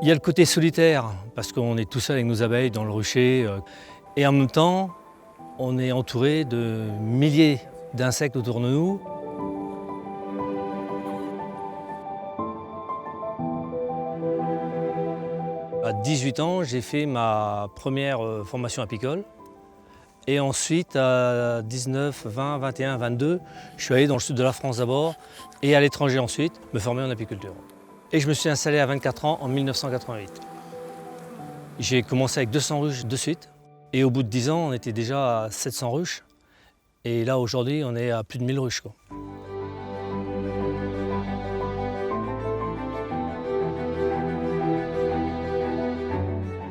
Il y a le côté solitaire, parce qu'on est tout seul avec nos abeilles dans le rucher. Et en même temps, on est entouré de milliers d'insectes autour de nous. À 18 ans, j'ai fait ma première formation apicole. Et ensuite, à 19, 20, 21, 22, je suis allé dans le sud de la France d'abord et à l'étranger ensuite, me former en apiculture. Et je me suis installé à 24 ans en 1988. J'ai commencé avec 200 ruches de suite. Et au bout de 10 ans, on était déjà à 700 ruches. Et là, aujourd'hui, on est à plus de 1000 ruches, quoi.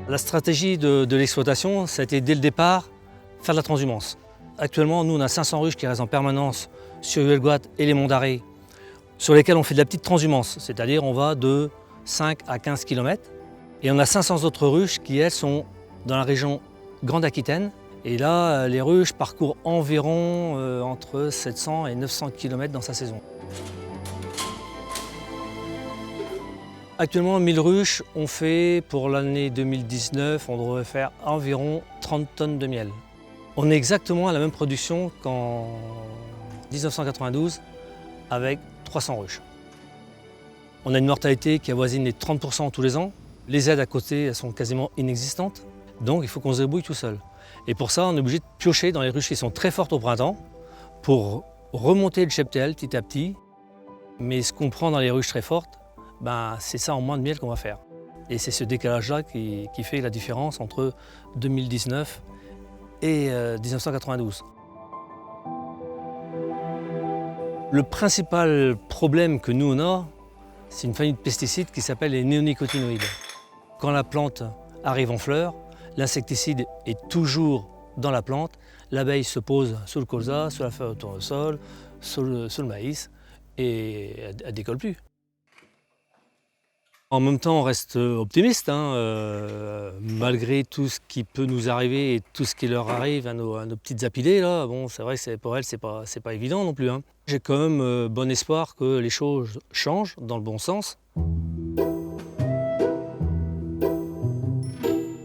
La stratégie de l'exploitation, ça a été dès le départ, faire de la transhumance. Actuellement, nous, on a 500 ruches qui restent en permanence sur Huelgoat et les Monts d'Arrée, sur lesquelles on fait de la petite transhumance, c'est-à-dire on va de 5 à 15 km. Et on a 500 autres ruches qui, elles, sont dans la région Grande Aquitaine. Et là, les ruches parcourent environ entre 700 et 900 km dans sa saison. Actuellement, 1000 ruches, on fait pour l'année 2019, on devrait faire environ 30 tonnes de miel. On est exactement à la même production qu'en 1992 avec 300 ruches. On a une mortalité qui avoisine les 30% tous les ans. Les aides à côté, elles sont quasiment inexistantes. Donc il faut qu'on se débrouille tout seul. Et pour ça, on est obligé de piocher dans les ruches qui sont très fortes au printemps pour remonter le cheptel petit à petit. Mais ce qu'on prend dans les ruches très fortes, c'est ça en moins de miel qu'on va faire. Et c'est ce décalage-là qui fait la différence entre 2019 et 1992. Le principal problème que nous on a, c'est une famille de pesticides qui s'appelle les néonicotinoïdes. Quand la plante arrive en fleur, l'insecticide est toujours dans la plante, l'abeille se pose sous le colza, sous la feuille au tournesol, sous le maïs, et elle ne décolle plus. En même temps, on reste optimiste, malgré tout ce qui peut nous arriver et tout ce qui leur arrive à nos petites apidées. Là. Bon, c'est vrai que pour elles, c'est pas évident non plus. J'ai quand même bon espoir que les choses changent dans le bon sens.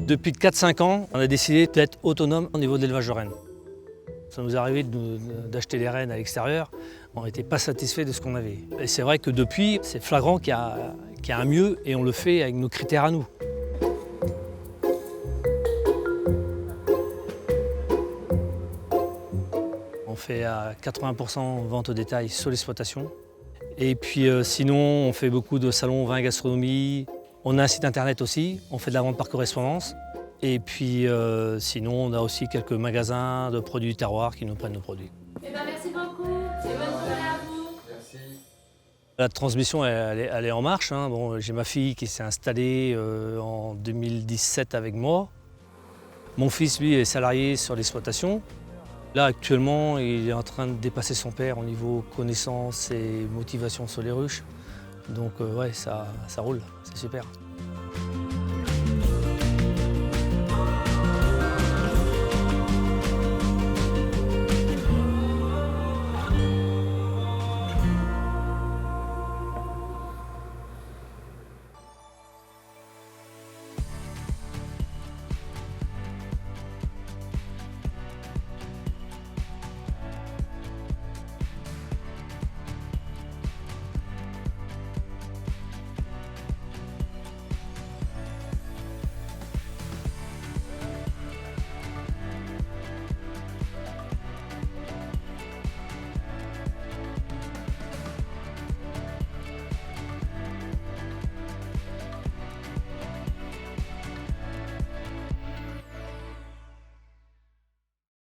Depuis 4-5 ans, on a décidé d'être autonome au niveau de l'élevage de rennes. Ça nous est arrivé d'acheter des rennes à l'extérieur. On n'était pas satisfait de ce qu'on avait. Et c'est vrai que depuis, c'est flagrant qu'il y a un mieux et on le fait avec nos critères à nous. On fait à 80% vente au détail sur l'exploitation. Et puis sinon, on fait beaucoup de salons vin et gastronomie. On a un site internet aussi, on fait de la vente par correspondance. Et puis sinon, on a aussi quelques magasins de produits du terroir qui nous prennent nos produits. Merci beaucoup et bonne journée à vous. Merci. La transmission, elle est en marche. Bon, j'ai ma fille qui s'est installée en 2017 avec moi. Mon fils, lui, est salarié sur l'exploitation. Là, actuellement, il est en train de dépasser son père au niveau connaissance et motivation sur les ruches. Donc, ouais, ça roule, c'est super.